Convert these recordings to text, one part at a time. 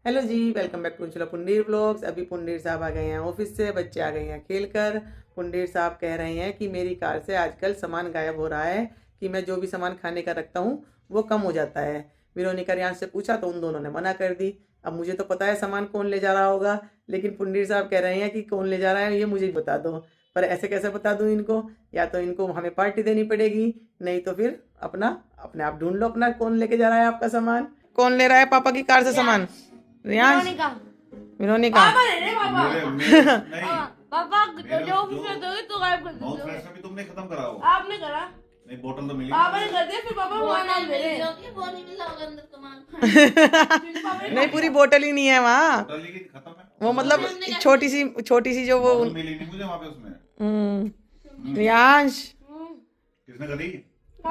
Hello जी, welcome back to चलो Pundir blogs. अभी पुंडीर साहब आ गए हैं ऑफिस से, बच्चे आ गए हैं खेलकर। पुंडीर साहब कह रहे हैं कि मेरी कार से आजकल सामान गायब हो रहा है, कि मैं जो भी सामान खाने का रखता हूँ वो कम हो जाता है। विरोनिका रियांश से पूछा तो उन दोनों ने मना कर दी। अब मुझे तो पता है सामान कौन ले जा रहा होगा, लेकिन पुंडीर साहब कह रहे हैं कि कौन ले जा रहा है ये मुझे बता दो। पर ऐसे कैसे बता दूँ इनको? या तो इनको हमें पार्टी देनी पड़ेगी, नहीं तो फिर अपना अपने आप ढूंढ लो अपना कौन लेके जा रहा है आपका सामान। कौन ले रहा है पापा की कार से सामान? रियांश, विरोनिका। पापा ले रहे पापा। नहीं, पापा मेरे जो ऑफिस में दोगे तो गायब कर माउथ देते फ्रेशनर भी तुमने खत्म करा हो। आपने करा, नहीं, बोतल तो मिली। पापा ने कर दिया, फिर पापा वो वहाँ नहीं डाल दे रहे हैं। मिली, वो नहीं मिला होगा अंदर सामान। नहीं, पूरी बोतल ही नहीं है वहाँ। बोतल लेकिन खत्म है। वो मतलब छोटी सी जो वो बोतल मिली नहीं मुझे वहाँ पे उसमें। रियांश, किसने करी?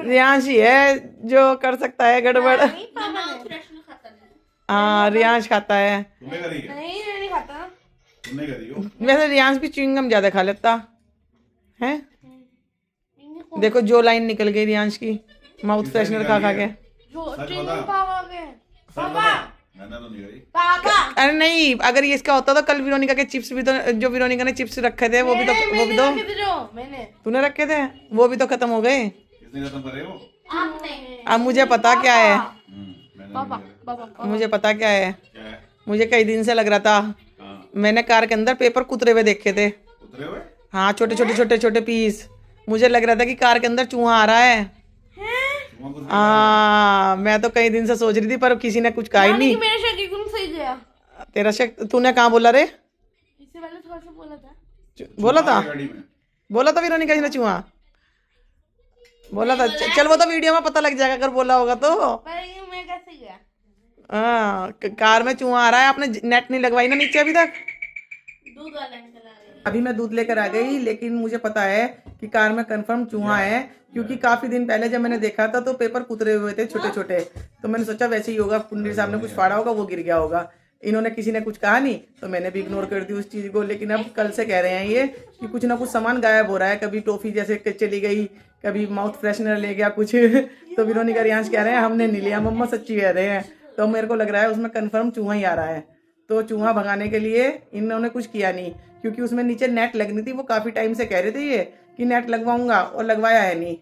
रियांश ही है जो कर सकता है गड़बड़। नहीं, पापा माउथ ने। फ्रेशनर खाता नहीं। हाँ, रियांश खाता है। तुमने करी है? नहीं, मैं नहीं खाता। तुमने करी हो? वैसे रियांश भी च्युइंगम ज्यादा खा लेता है। देखो जो लाइन निकल गई रियांश की, माउथ किसने फ्रेशनर खा खा निकाली के। है? जो सच चिंगम बता। पापा के। सच पापा बता, मैंने तो नहीं करी। पापा अरे नहीं, अगर ये इसका होता तो कल विरोनिका के चिप्स भी तो, जो विरोनिका ने चिप्स रखे थे वो भी तो मैंने तूने रखे थे, वो भी तो खत्म हो गए। किसने खत्म करे हो? आपने। अब मुझे पता क्या है, मैंने पापा नहीं करी। पापा मुझे पता क्या है, क्या है? मुझे कई दिन से लग रहा था। हाँ, मैंने कार के अंदर पेपर कुतरे हुए देखे थे। उतरे हुए? हाँ, छोटे पीस। मुझे लग रहा था कि कार के अंदर चूहा आ रहा है। चूहा कुछ मैं तो कई दिन से सोच रही थी, पर किसी ने कुछ कहा ही नहीं। मेरा शक एकदम सही गया। तेरा शक तूने कहाँ बोला रे? इससे पहले थोड़ा सा बोला था। बोला था, गाड़ी में। बोला था विरोनिका जी ने चूहा बोला था। चल वो तो वीडियो में पता लग जाएगा अगर बोला होगा तो। पर ये मैं कैसे गया? हाँ, कार में चूहा आ रहा है। आपने नेट नहीं लगवाई ना नीचे अभी तक? दूध वाला अंकल आ गए। अभी मैं दूध लेकर आ गई, लेकिन मुझे पता है कि कार में कंफर्म चूहा है, क्योंकि काफी दिन पहले जब मैंने देखा था तो पेपर कुतरे हुए थे छोटे। तो मैंने सोचा वैसे ही होगा, पुंडीर साहब ने कुछ फाड़ा होगा, वो गिर गया होगा। इन्होंने किसी ने कुछ कहा नहीं तो मैंने भी इग्नोर कर दी उस चीज को। लेकिन अब कल से कह रहे हैं ये कि कुछ ना कुछ सामान गायब हो रहा है, कभी टॉफी जैसे चली गई, कभी माउथ फ्रेशनर ले गया कुछ। तो विरोनिका रियांश कह रहे हैं हमने नहीं लिया, मम्मा सच्ची कह रहे हैं। तो मेरे को लग रहा है उसमें कंफर्म चूहा ही आ रहा है। तो चूहा भगाने के लिए इन्होंने कुछ किया नहीं, क्योंकि उसमें नीचे नेट लगनी थी। वो काफी टाइम से कह रहे थे ये कि नेट लगवाऊंगा, और लगवाया है नहीं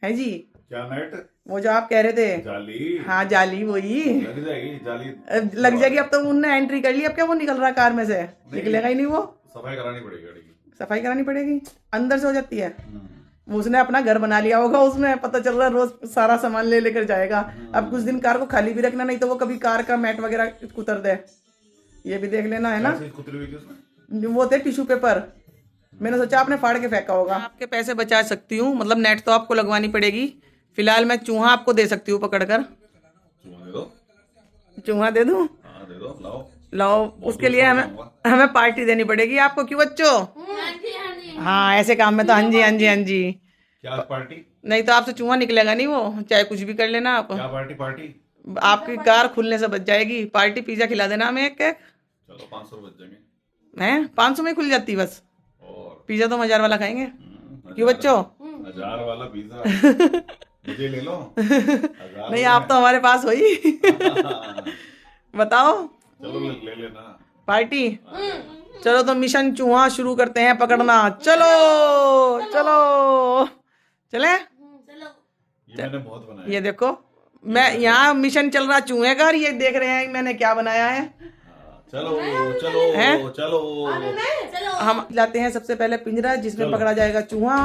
है जी। क्या नेट? वो जो आप कह रहे थे, जाली। हाँ जाली, वही लग जाएगी जाली। लग जाएगी। अब तो उनने एंट्री कर ली, अब क्या वो निकल रहा कार में से? निकलेगा ही नहीं वो। सफाई करानी पड़ेगी गाड़ी की। सफाई करानी पड़ेगी, अंदर से हो जाती है। उसने अपना घर बना लिया होगा, उसमें पता चल रहा है रोज सारा सामान ले लेकर जाएगा। अब कुछ दिन कार को खाली भी रखना, नहीं तो वो कभी कार का मैट वगैरह कुतर दे। ये भी देख लेना है ना। ऐसे ही कुतरी हुई थी उसमें। वो थे टिश्यू पेपर, मैंने सोचा आपने फाड़ के फेंका होगा। आपके पैसे बचा सकती हूँ, मतलब नेट तो आपको लगवानी पड़ेगी। फिलहाल मैं चूहा आपको दे सकती हूँ पकड़कर। चूहा दे दो। चूहा दे दूँ? हाँ दे दो, लाओ। लाओ, उसके लिए हमें पार्टी देनी पड़ेगी आपको। क्यों बच्चों? हाँ जी हाँ जी। हाँ, ऐसे काम में तो हाँ जी हाँ जी हाँ जी। क्या पार्टी? नहीं तो आपसे चूहा निकलेगा नहीं, वो चाहे कुछ भी कर लेना आप। क्या पार्टी? पार्टी आपकी कार खुलने से बच जाएगी। पार्टी पिज्जा खिला देना हमें एक। चलो 500 बच जाएंगे। हैं 500 में खुल जाती बस। और पिज्जा तो 1000 वाला खाएंगे। क्यों बच्चों? 1000 वाला पिज्जा मुझे ले लो। 1000 नहीं, आप तो हमारे पास हो ही। बताओ, चलो ले लेना पार्टी। चलो तो मिशन चूहा शुरू करते हैं पकड़ना। चलो चलो चले। चलो। ये मैंने बहुत बनाया। ये देखो, मैं यहाँ मिशन चल रहा चूहे का, और ये देख रहे हैं मैंने क्या बनाया है। चलो चलो हैं? चलो। चलो। हम लाते हैं सबसे पहले पिंजरा जिसमें पकड़ा जाएगा चूहा,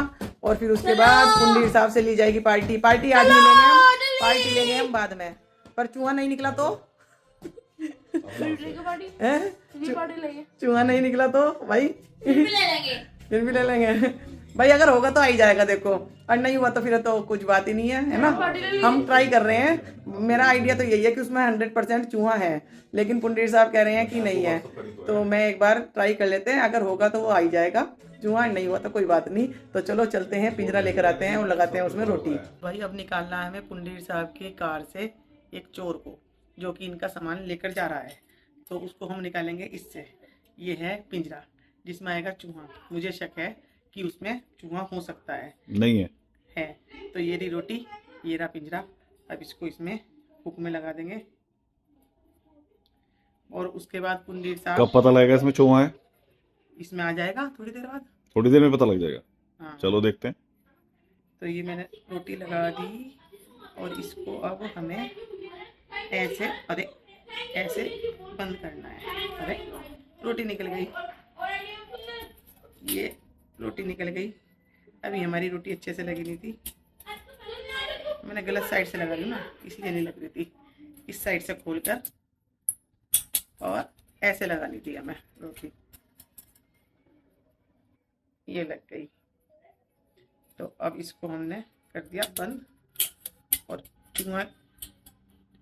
और फिर उसके बाद पुंडीर साहब से ली जाएगी पार्टी। पार्टी आज मिलेंगे हम, पार्टी लेंगे हम बाद में। पर चूहा नहीं निकला तो हैं? चूहा नहीं निकला तो भाई फिर भी ले लेंगे। फिर भी ले लेंगे भाई। अगर होगा तो आ ही जाएगा देखो, और नहीं हुआ तो फिर तो कुछ बात ही नहीं है ना। हम ट्राई कर रहे हैं। मेरा आइडिया तो यही है कि उसमें 100% चूहा है, लेकिन पुंडीर साहब कह रहे हैं कि नहीं है। तो मैं एक बार ट्राई कर लेते हैं, अगर होगा तो वो आ ही जाएगा। चूहा नहीं हुआ तो कोई बात नहीं। तो चलो चलते हैं, पिंजरा लेकर आते हैं और लगाते हैं उसमें रोटी। भाई अब निकालना है हमें पुंडीर साहब की कार से एक चोर को, जो कि इनका सामान लेकर जा रहा है। तो उसको हम निकालेंगे इससे। ये है पिंजरा जिसमें आएगा चूहा। मुझे शक है कि उसमें चूहा हो सकता है। नहीं है। तो ये रही रोटी, ये रहा पिंजरा। अब इसको इसमें हुक में लगा देंगे। और उसके बाद कुंडीर साहब कब पता लगेगा इसमें चूहा है? इसमें आ जाएगा थोड़ी देर बाद। थोड़ी देर में पता लग जाएगा। हाँ, चलो देखते हैं। तो ये मैंने रोटी लगा दी और इसको अब हमें ऐसे, अरे ऐसे बंद करना है। अरे रोटी निकल गई, ये रोटी निकल गई। अभी हमारी रोटी अच्छे से लगी नहीं थी, मैंने गलत साइड से लगा ली ना, इसलिए नहीं लग रही थी। इस साइड से खोलकर और ऐसे लगानी थी हमें रोटी, ये लग गई। तो अब इसको हमने कर दिया बंद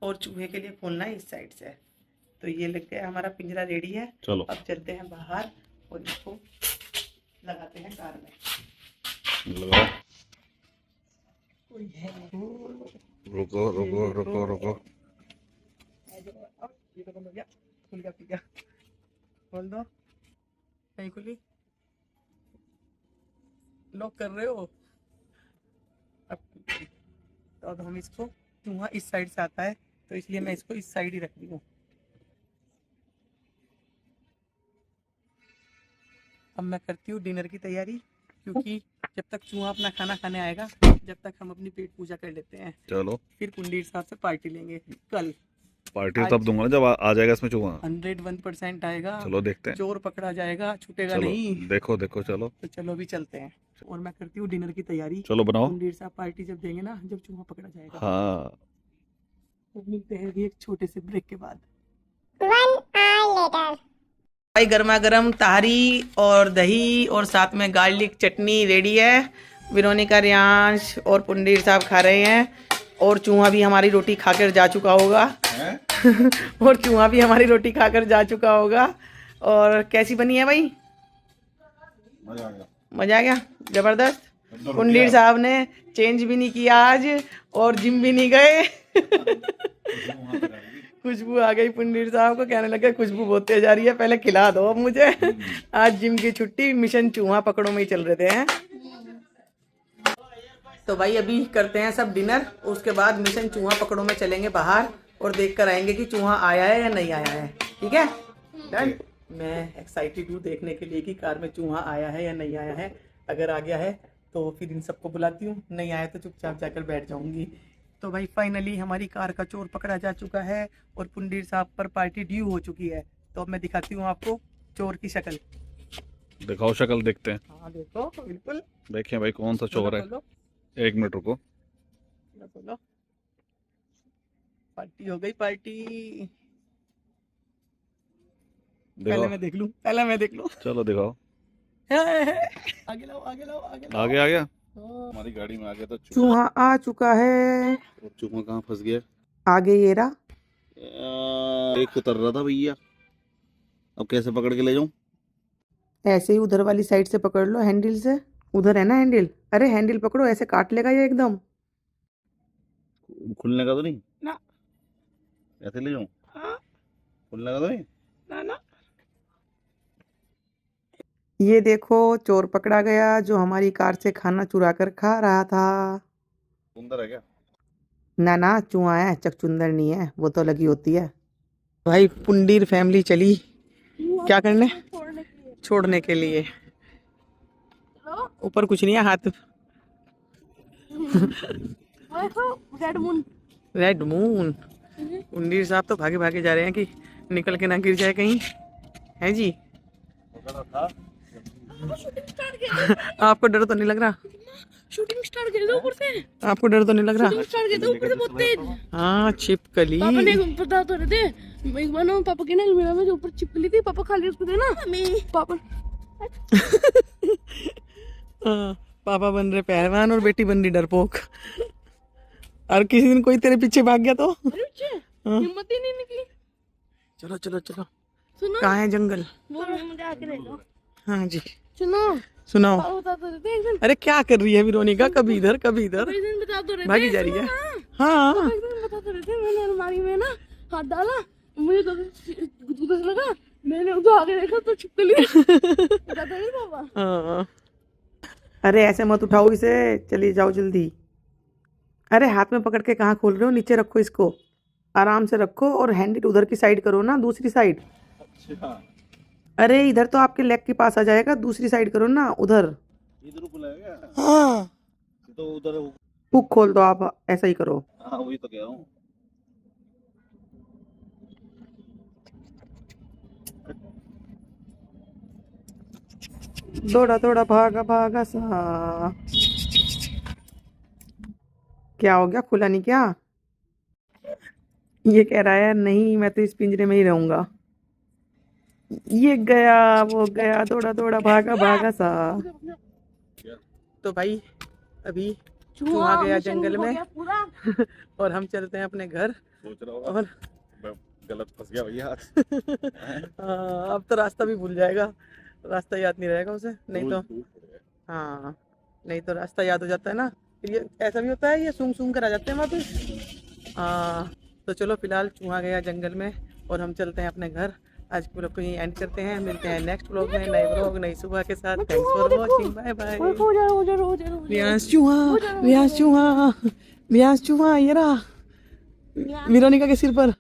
और चूहे के लिए खोलना है इस साइड से। तो ये लग गया, हमारा पिंजरा रेडी है। चलो अब चलते हैं बाहर और इसको लगाते हैं कार में। लगाओ। कोई है रुको रुको रुको रुको। ये तो बंद हो गया, खुल गया, खोल दो। नहीं खुली, लॉक कर रहे हो। अब हम इसको, चूहा इस साइड से आता है तो इसलिए मैं इसको इस साइड ही रख दी हूँ। अब मैं करती हूँ डिनर की तैयारी, क्योंकि जब तक चूहा अपना खाना खाने आएगा, जब तक हम अपनी पेट पूजा कर लेते हैं। चलो फिर कुंडीर साहब से पार्टी लेंगे कल। पार्टी तब दूंगा ना जब आ जाएगा इसमें चूहा। 101% आएगा। चलो देखते हैं। चोर पकड़ा जाएगा, छूटेगा चलो नहीं। देखो देखो चलो। तो चलो अभी चलते हैं और मैं करती हूँ डिनर की तैयारी। चलो बनाओ। कुंडीर साहब पार्टी जब देंगे ना, जब चूहा पकड़ा जाएगा। हाँ तो मिलते हैं अभी एक छोटे से ब्रेक के बाद। भाई गर्मा गर्म तारी और दही और साथ में गार्लिक चटनी रेडी है। विरोनिका, रियांश और पुंडीर साहब खा रहे हैं और चूहा भी हमारी रोटी खाकर जा चुका होगा। और चूहा भी हमारी रोटी खाकर जा चुका होगा। और कैसी बनी है भाई? मजा आ गया। मजा आ गया, जबरदस्त। पुंडीर साहब ने चेंज भी नहीं किया आज और जिम भी नहीं गए। खुशबू आ गई पुंडीर साहब को, कहने लगे खुशबू बहुत तेज आ रही है, पहले खिला दो अब मुझे। आज जिम की छुट्टी, मिशन चूहा पकड़ो में ही चल रहे थे हैं। तो भाई अभी करते हैं सब डिनर, उसके बाद मिशन चूहा पकड़ो में चलेंगे बाहर और देख कर आएंगे कि चूहा आया है या नहीं आया है। ठीक है डन। मैं एक्साइटेड हूँ देखने के लिए कि कार में चूहा आया है या नहीं आया है। अगर आ गया है तो फिर इन सबको बुलाती हूँ, नहीं आया तो चुपचाप जाकर बैठ जाऊंगी। तो भाई फाइनली हमारी कार का चोर पकड़ा जा चुका है और पुंडीर साहब पर पार्टी ड्यू हो चुकी है। तो अब मैं दिखाती हूँ आपको चोर की शक्ल। दिखाओ शक्ल देखते हैं। हाँ देखो, बिल्कुल देखें भाई कौन सा चोर है। खोलो, 1 मिनट रुको। खोलो। पार्टी हो गई, पार्टी। पहले दिखाओ। मैं देख लूं, पहले मैं देख लूं। चलो दिखाओ। आगे लाओ, आगे लाओ, आगे लाओ। आ गया हमारी गाड़ी में आ गया था चूहा। चूहा आ चुका है। और चूहा कहाँ फंस गया? आगे ये रहा। एक उतर रहा था भैया, अब कैसे पकड़ के ले जाऊं? ऐसे ही उधर वाली साइड से पकड़ लो हैंडल से। उधर है ना हैंडल, अरे हैंडल पकड़ो, ऐसे काट लेगा ये एकदम। खुलने का तो नहीं ना। ऐसे ले जाऊं? हाँ। खुलने का तो नहीं ना ना। ये देखो चोर पकड़ा गया जो हमारी कार से खाना चुरा कर खा रहा था। सुंदर है क्या? ना ना, चूहा है, चकचुंदर नहीं है, वो तो लगी होती है। भाई पुंडीर फैमिली चली क्या करने? छोड़ने के लिए। ऊपर कुछ नहीं है, हाथ। Red moon. Red moon. Pundir साहब तो भागे भागे जा रहे हैं कि निकल के ना गिर जाए कहीं, है जी? आपको डर तो नहीं लग रहा? शूटिंग स्टार गिर गया ऊपर से। आपको डर तो नहीं लग रहा? स्टार गिर गया ऊपर से बहुत तेज। हाँ छिपकली। पापा ने बता तो रहे थे, एक बार ना पापा के ना अलमीरा में जो ऊपर चिपकली थी, पापा खाली उसको देना पापा। हाँ, पापा बन रहे पहलवान और बेटी बन रही डरपोक। और किसी दिन कोई तेरे पीछे भाग गया तो? हिम्मत ही नहीं निकली। चलो चलो चलो। सुनो, कहाँ है जंगल? वो मुझे आके ले लो। हाँ जी सुनो, सुनाओ। पापा बता तो रहे थे एक दिन, अरे क्या कर रही है विरोनिका, कभी इधर कभी इधर एक दिन बता तो रहे थे, भागी जा रही है। सुनो ना। हाँ एक दिन बता तो रहे थे, मैंने अलमारी में ना हाथ डाला, मुझे तो गुदगुदा सा लगा, मैंने उधर आगे देखा तो छिपकली। बता तो रहे पापा। हाँ। अरे ऐसे मत उठाओ इसे, चलिए जाओ जल्दी। अरे हाथ में पकड़ के कहाँ खोल रहे हो, नीचे रखो इसको। आराम से रखो और हैंडल उधर की साइड करो ना, दूसरी साइड। अच्छा अरे इधर तो आपके लेग के पास आ जाएगा, दूसरी साइड करो ना उधर। इधर बुलाया गया हाँ तो उधर। हुक खोल दो आप, ऐसा ही करो। हाँ वही तो कह रहा हूँ। दौड़ा दौड़ा भागा भागा सा। क्या हो गया, खुला नहीं क्या? ये कह रहा है नहीं मैं तो इस पिंजरे में ही रहूंगा। ये गया वो गया, दौड़ा दौड़ा भागा भागा सा। तो भाई अभी चूहा गया जंगल में पूरा। और हम चलते हैं अपने घर। सोच रहा होगा और मैं गलत फंस गया भैया। अब तो रास्ता भी भूल जाएगा, रास्ता याद नहीं रहेगा उसे। नहीं तो दूर पड़ गया। हाँ, नहीं तो रास्ता याद हो जाता है ना, फिर ये ऐसा भी होता है, ये सूंघ सूंघ कर आ जाते हैं वापस। हाँ तो चलो फिलहाल चूहा गया जंगल में और हम चलते हैं अपने घर। आज के ब्लॉग को यहीं एंड करते हैं, मिलते हैं नेक्स्ट ब्लॉग में, नए ब्लॉग नई सुबह के साथ। Thanks for watching, bye bye. हो जा रियांश चूहा, रियांश चूहा, रियांश चूहा, ये रहा वेरोनिका के सिर पर।